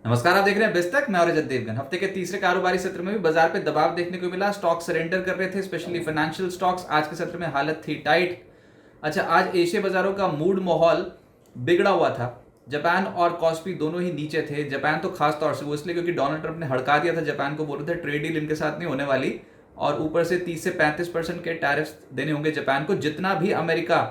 नमस्कार, आप देख रहे हैं बिस्तक। मैं और अजय देवगन। हफ्ते के तीसरे कारोबारी सत्र में भी बाजार पे दबाव देखने को मिला। स्टॉक सरेंडर कर रहे थे, स्पेशली फाइनेंशियल स्टॉक्स। आज के सत्र में हालत थी टाइट। अच्छा, आज एशिया बाजारों का मूड माहौल बिगड़ा हुआ था। जापान और कॉस्पी दोनों ही नीचे थे। जापान तो खास तौर से वो इसलिए क्योंकि डोनाल्ड ट्रंप ने हड़का दिया था जापान को, बोल रहे थे ट्रेड डील इनके साथ नहीं होने वाली और ऊपर से 30 से 35% के टैरिफ देने होंगे जापान को। जितना भी अमेरिका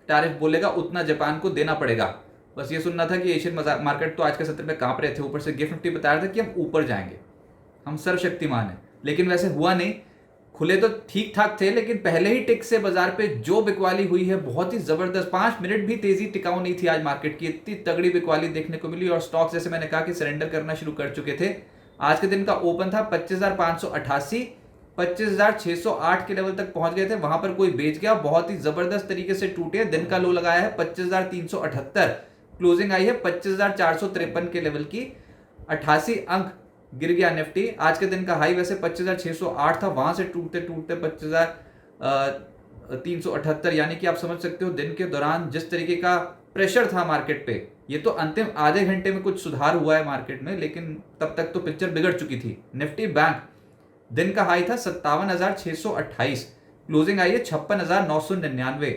टैरिफ बोलेगा उतना जापान को देना पड़ेगा। बस ये सुनना था कि एशियन मार्केट तो आज के सत्र में कांप रहे थे। ऊपर से गिफ्ट निफ्टी बता रहे थे कि हम ऊपर जाएंगे, हम सर्वशक्तिमान हैं, लेकिन वैसे हुआ नहीं। खुले तो ठीक ठाक थे, लेकिन पहले ही टिक से बाजार पे जो बिकवाली हुई है बहुत ही जबरदस्त। 5 मिनट भी तेजी टिकाऊ नहीं थी आज मार्केट की, इतनी तगड़ी बिकवाली देखने को मिली। और स्टॉक जैसे मैंने कहा कि सरेंडर करना शुरू कर चुके थे। आज के दिन का ओपन था 25,588, 25,608 के लेवल तक पहुंच गए थे। वहां पर कोई बेच गया, बहुत ही जबरदस्त तरीके से टूटे। दिन का लो लगाया है 25,378, क्लोजिंग आई है 25,453 के लेवल की। 88 अंक गिर गया निफ्टी। आज के दिन का हाई वैसे 25,608 था, वहां से टूटते टूटते 25,378, यानी कि आप समझ सकते हो दिन के दौरान जिस तरीके का प्रेशर था मार्केट पे। ये तो अंतिम आधे घंटे में कुछ सुधार हुआ है मार्केट में, लेकिन तब तक तो पिक्चर बिगड़ चुकी थी। निफ्टी बैंक दिन का हाई था 57,628, क्लोजिंग आई है 56,999,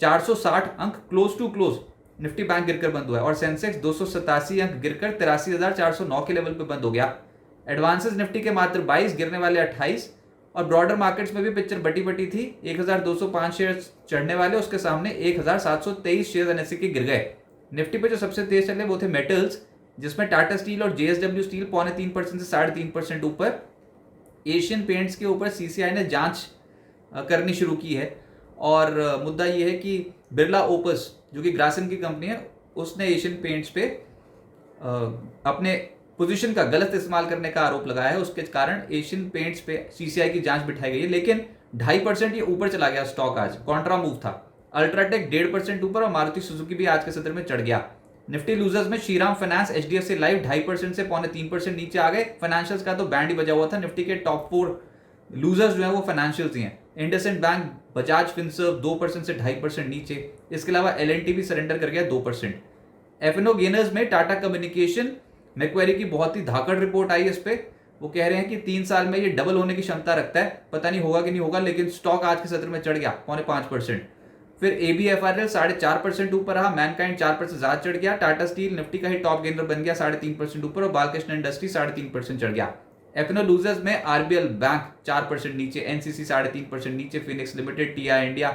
460 अंक close to close Nifty bank गिरकर बंद हुआ है। और सेंसेक्स 287 अंक गिरकर 83,409 के लेवल पे बंद हो गया। एडवांसेस निफ्टी के मात्र 22, गिरने वाले 28। और ब्रॉडर मार्केट्स में भी पिक्चर बटी बटी थी। 1,205 शेयर चढ़ने वाले, उसके सामने 1,723 शेयर एनएससी के गिर गए। निफ्टी पे जो सबसे तेज चले वो थे मेटल्स, जिसमें टाटा स्टील और जेएसडब्ल्यू स्टील 0.25% से 3.5% ऊपर। एशियन पेंट्स के ऊपर सीसीआई ने जांच करनी शुरू की है। और मुद्दा यह है कि बिरला ओपस जो कि ग्रासिम की कंपनी है, उसने एशियन पेंट्स पे अपने पोजीशन का गलत इस्तेमाल करने का आरोप लगाया है। उसके कारण एशियन पेंट्स पे सीसीआई की जांच बिठाई गई है। लेकिन 2.5% ये ऊपर चला गया स्टॉक। आज कॉन्ट्रा मूव था। अल्ट्राटेक 1.5% ऊपर और मारुति सुजुकी भी आज के सत्र में चढ़ गया। निफ्टी लूजर्स में श्रीराम फाइनेंस, एचडीएफसी लाइफ 2.5% से 0.3% नीचे आ गए। फाइनेंशियल्स का तो बैंड ही बजा हुआ था। निफ्टी के टॉप 4 लूजर्स जो है वो फाइनेंशियल्स ही हैं। इंडसइंड बैंक, बजाज फिनसर्व 2% से 2.5% नीचे। इसके अलावा एलएनटी भी सरेंडर कर गया 2%। एफएनओ गेनर्स में टाटा कम्युनिकेशन, मैक्वेरी की बहुत ही धाकड़ रिपोर्ट आई इस पे। वो कह रहे हैं कि 3 साल में ये डबल होने की क्षमता रखता है। पता नहीं होगा कि नहीं होगा, लेकिन स्टॉक आज के सत्र में चढ़ गया 0.5%। फिर एबीएफआरएल 4.5% ऊपर रहा। मैनकाइंड 4% ज्यादा चढ़ गया। टाटा स्टील निफ्टी का ही टॉप गेनर बन गया 3.5% ऊपर। और बालकृष्ण इंडस्ट्री 3.5% चढ़ गया। एफएनओ लूजर्स में आरबीएल बैंक 4% नीचे, एनसीसी 3.5% नीचे, फिनिक्स लिमिटेड, टीआई इंडिया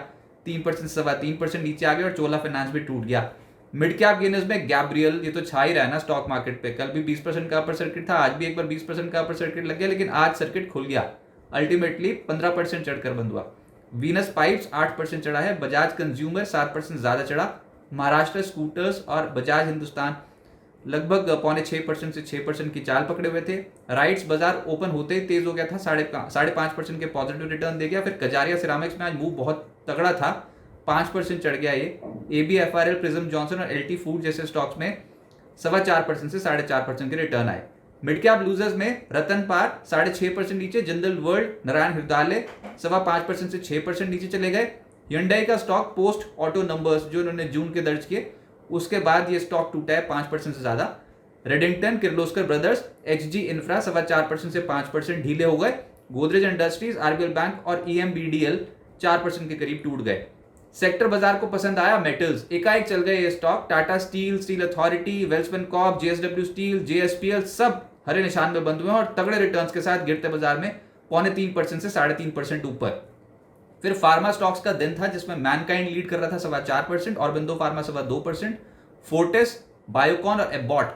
3% से 3.25% नीचे आ गया। और चोला फाइनेंस भी टूट गया। मिड कैप गेनर्स में गैब्रियल, ये तो छा ही रहा है ना स्टॉक मार्केट पे। कल भी 20% का अपर सर्किट था, आज भी एक बार 20% का अपर सर्किट लग गया, लेकिन आज सर्किट खुल गया। अल्टीमेटली 15% चढ़कर बंद हुआ। वीनस पाइप्स 8% चढ़ा है। बजाज कंज्यूमर 7% ज्यादा चढ़ा। महाराष्ट्र स्कूटर्स और बजाज हिंदुस्तान लगभग 0.6% से 6% की चाल पकड़े हुए थे। राइट्स बाजार ओपन होते ही तेज हो गया था, 5.5% के पॉजिटिव रिटर्न दे गया। फिर कजारिया सिरामिक्स में आज मूव बहुत तगड़ा था, 5% चढ़ गया ये। एबीएफआरएल, प्रिज्म जॉनसन और एलटी फूड जैसे स्टॉक्स में 4.25% से 4.5% के रिटर्न आए। मिड कैप लूजर्स में रतन पार 6.5% नीचे, जिंदल वर्ल्ड, नारायण हृदयालय 5.5% से 6% नीचे चले गए। hyundai का स्टॉक पोस्ट ऑटो नंबर्स जो इन्होंने जून के दर्ज किए, उसके बाद ये स्टॉक टूटा है 5% से ज्यादा। Redington, Kirloskar brothers, Hg infra 4.25% से 5% ढीले हो गए। गोदरेज इंडस्ट्रीज, आरबीएल बैंक और ईएमबीडीएल 4% के करीब टूट गए। सेक्टर बाजार को पसंद आया मेटल्स, एकाएक चल गए ये stock. Tata steel, steel authority, Welspun Corp, JSW steel, JSPL सब हरे निशान में बंद हुए और तगड़े रिटर्न्स के साथ गिरते बाजार में 0.3% से 3.5% ऊपर। फिर फार्मा स्टॉक्स का दिन था, जिसमें मैनकाइंड लीड कर रहा था 4.25%, ऑरबिंदो फार्मा 2%, फोर्टिस, बायोकॉन और एबॉट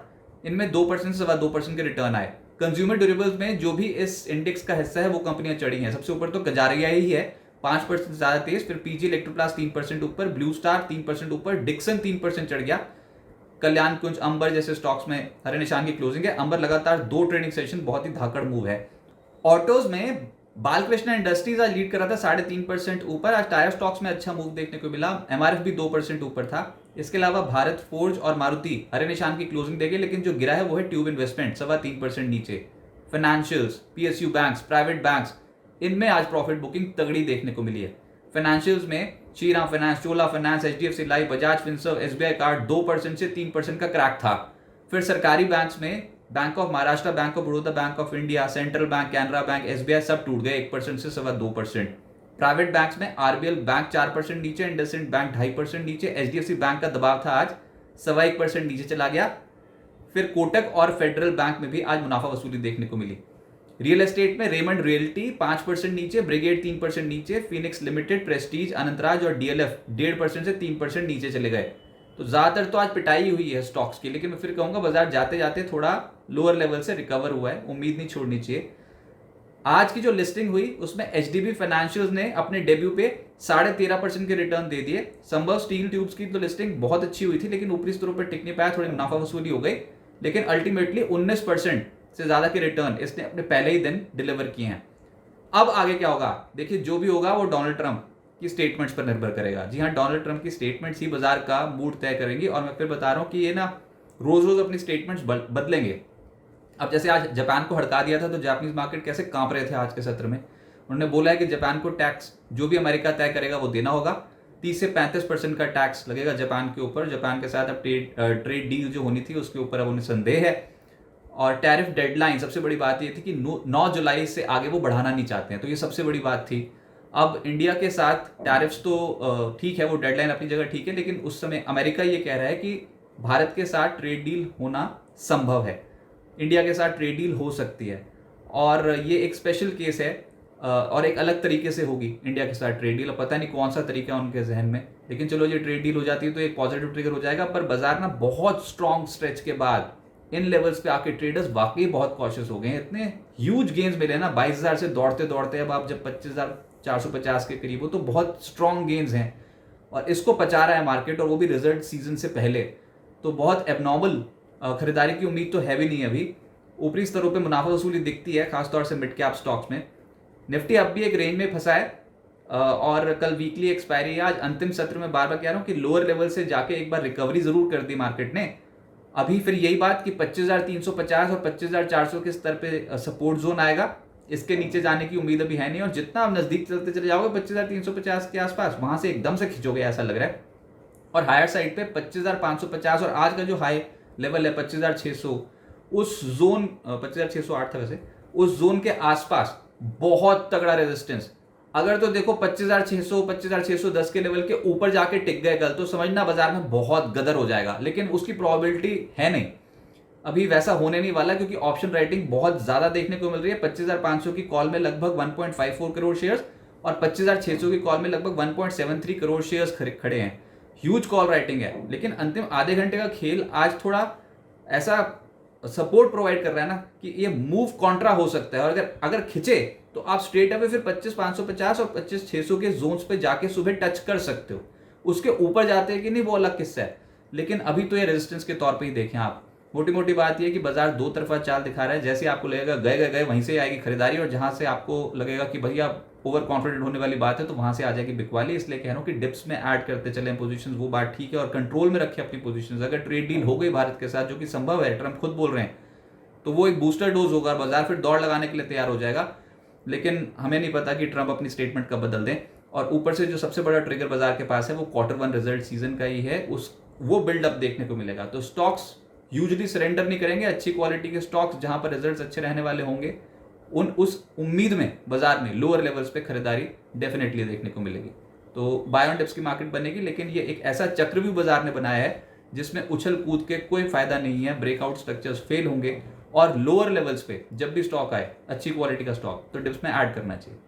इनमें 2% से 2% के रिटर्न आए। कंज्यूमर ड्यूरेबल्स में जो भी इस इंडेक्स का हिस्सा है वो कंपनियां चढ़ी हैं। सबसे ऊपर तो कजारिया ही है 5% ज्यादा तेज। फिर पीजी इलेक्ट्रोप्लास्ट 3% ऊपर, ब्लू स्टार 3% ऊपर, डिक्सन 3% चढ़ गया। कल्याण कुंज, अंबर जैसे स्टॉक्स में हरे निशान की क्लोजिंग है। अंबर लगातार 2 ट्रेडिंग सेशन, बहुत ही धाकड़ मूव है। ऑटोज में बालकृष्ण इंडस्ट्रीज आज लीड कर रहा था 3.5% ऊपर। आज टायर स्टॉक्स में अच्छा मूव देखने को मिला। एमआरएफ भी 2% ऊपर था। इसके अलावा भारत फोर्ज और मारुति हरे निशान की क्लोजिंग देगी, लेकिन जो गिरा है वो है ट्यूब इन्वेस्टमेंट 3.25% नीचे। Financials, PSU banks, private banks, इनमें आज प्रॉफिट बुकिंग तगड़ी देखने को मिली है। फाइनेंशियल्स में Shriram Finance, Chola Finance, HDFC Life, Bajaj Finserv, SBI Card 2% से 3% का क्रैक था। फिर सरकारी बैंक्स में bank of Maharashtra, bank of Baroda, bank of India, central bank, Canara bank, SBI सब टूट गए 1% से 2.25%। प्राइवेट बैंक्स में आरबीएल बैंक 4% नीचे, इंडसइंड बैंक 2.5% नीचे, एचडीएफसी बैंक का दबाव था आज 1.25% नीचे चला गया। फिर कोटक और फेडरल बैंक में भी आज मुनाफा वसूली देखने को मिली। रियल एस्टेट में रेमंड रियल्टी 5% नीचे, ब्रिगेड 3% नीचे, फिनिक्स लिमिटेड, प्रेस्टीज, अनंतराज और डीएलएफ 1.5% से 3% नीचे चले गए। तो ज्यादातर तो आज पिटाई हुई है स्टॉक्स की, लेकिन मैं फिर कहूंगा बाजार जाते जाते थोड़ा लोअर लेवल से रिकवर हुआ है, उम्मीद नहीं छोड़नी चाहिए। आज की जो लिस्टिंग हुई उसमें एचडीबी फाइनेंशियल्स ने अपने डेब्यू पे 13.5% के रिटर्न दे दिए। संभव स्टील ट्यूब्स की तो लिस्टिंग बहुत अच्छी हुई थी, लेकिन ऊपरी स्तरों पर टिक नहीं पाया, थोड़ी मुनाफा वसूली हो गई, लेकिन अल्टीमेटली 19% से ज्यादा के रिटर्न इसने अपने पहले ही दिन डिलीवर किए हैं। अब आगे क्या होगा देखिए, जो भी होगा वो डोनाल्ड ट्रंप की स्टेटमेंट्स पर निर्भर करेगा। जी हाँ, डोनाल्ड ट्रंप की स्टेटमेंट्स ही बाजार का मूड तय करेंगी। और मैं फिर बता रहा हूं कि ये ना रोज रोज अपनी स्टेटमेंट्स बदलेंगे। अब जैसे आज जापान को हड़का दिया था तो जापानीज मार्केट कैसे कांप रहे थे आज के सत्र में। उन्होंने बोला है कि जापान को टैक्स जो भी अमेरिका तय करेगा वो देना होगा। 30 से 35% का टैक्स लगेगा जापान के ऊपर। जापान के साथ अब ट्रेड डील जो होनी थी उसके ऊपर अब उन्हें संदेह है। और टैरिफ डेडलाइन, सबसे बड़ी बात ये थी कि 9 जुलाई से आगे वो बढ़ाना नहीं चाहते हैं, तो ये सबसे बड़ी बात थी। अब इंडिया के साथ टैरिफ्स तो ठीक है, वो डेडलाइन अपनी जगह ठीक है, लेकिन उस समय अमेरिका ये कह रहा है कि भारत के साथ ट्रेड डील होना संभव है, इंडिया के साथ ट्रेड डील हो सकती है। और ये एक स्पेशल केस है और एक अलग तरीके से होगी इंडिया के साथ ट्रेड डील। पता नहीं कौन सा तरीका है उनके जहन में, लेकिन चलो ये ट्रेड डील हो जाती है तो एक पॉजिटिव ट्रिगर हो जाएगा। पर बाजार ना बहुत स्ट्रॉन्ग स्ट्रेच के बाद इन लेवल्स पे आके ट्रेडर्स वाकई बहुत कॉशियस हो गए हैं। इतने ह्यूज गेन्स मिले ना 22,000 से दौड़ते दौड़ते अब आप जब 25,450 के करीब हो, तो बहुत स्ट्रॉन्ग गेन्स हैं और इसको पचा रहा है मार्केट, और वो भी रिजल्ट सीजन से पहले। तो बहुत एबनॉर्मल खरीदारी की उम्मीद तो है भी नहीं अभी। ऊपरी स्तरों पे मुनाफा वसूली दिखती है, खासतौर से मिड कैप स्टॉक्स में। निफ्टी अब भी एक रेंज में फंसा है और कल वीकली एक्सपायरी है। आज अंतिम सत्र में बार बार कह रहा हूँ कि लोअर लेवल से जाके एक बार रिकवरी जरूर कर दी मार्केट ने। अभी फिर यही बात कि 25,350 और 25,400 के स्तर पे सपोर्ट जोन आएगा, इसके नीचे जाने की उम्मीद अभी है नहीं। और जितना आप नजदीक चलते चले जाओगे 25,350 के आसपास, वहां से एकदम से खिंचोगे ऐसा लग रहा है। और हायर साइड पे 25,550 और आज का जो हाई लेवल है 25,600, उस जोन 25,608 था वैसे, उस जोन के आसपास बहुत तगड़ा रेजिस्टेंस। अगर तो देखो 25,600 25,610 के लेवल के ऊपर जाके टिक गए कल, तो समझना बाजार में बहुत गदर हो जाएगा, लेकिन उसकी प्रोबेबिलिटी है नहीं, अभी वैसा होने नहीं वाला, क्योंकि ऑप्शन राइटिंग बहुत ज्यादा देखने को मिल रही है। 25,500 की कॉल में लगभग 1.54 करोड़ शेयर्स और 25,600 की कॉल में लगभग 1.73 करोड़ शेयर्स खड़े हैं। ह्यूज कॉल राइटिंग है, लेकिन अंतिम आधे घंटे का खेल आज थोड़ा ऐसा सपोर्ट प्रोवाइड कर रहा है ना कि ये मूव कॉन्ट्रा हो सकता है। और अगर खिंचे तो आप स्ट्रेट अवे फिर 25,550 और 25,600 के जोन्स पे जाके सुबह टच कर सकते हो। उसके ऊपर जाते हैं कि नहीं वो अलग किस्सा है, लेकिन अभी तो ये रेजिस्टेंस के तौर पे ही देखें आप। मोटी मोटी बात ये है कि बाजार दो तरफा चाल दिखा रहा है। जैसे आपको लगेगा गए वहीं से आएगी खरीदारी, और जहां से आपको लगेगा कि भैया ओवर कॉन्फिडेंट होने वाली बात है तो वहां से आ जाएगी बिकवाली। इसलिए कह रहा हूं कि डिप्स में ऐड करते चलें पोजीशंस, वो बात ठीक है, और कंट्रोल में रखें अपनी पोजीशंस। अगर ट्रेड डील हो गई भारत के साथ, जो कि संभव है, ट्रंप खुद बोल रहे हैं, तो वो एक बूस्टर डोज होगा, बाजार फिर दौड़ लगाने के लिए तैयार हो जाएगा। लेकिन हमें नहीं पता कि ट्रंप अपनी स्टेटमेंट कब बदल दें। और ऊपर से जो सबसे बड़ा ट्रिगर बाजार के पास है वो Q1 रिजल्ट सीजन का ही है, वो बिल्डअप देखने को मिलेगा। तो स्टॉक्स यूजुअली सरेंडर नहीं करेंगे। अच्छी क्वालिटी के स्टॉक्स जहां पर रिजल्ट्स अच्छे रहने वाले होंगे, उस उम्मीद में बाजार में लोअर लेवल्स पे खरीदारी डेफिनेटली देखने को मिलेगी। तो बाय ऑन डिप्स की मार्केट बनेगी, लेकिन ये एक ऐसा चक्रव्यूह बाजार ने बनाया है जिसमें उछल कूद के कोई फायदा नहीं है। ब्रेकआउट स्ट्रक्चर्स फेल होंगे, और लोअर लेवल्स पे जब भी स्टॉक आए अच्छी क्वालिटी का स्टॉक, तो डिप्स में ऐड करना चाहिए।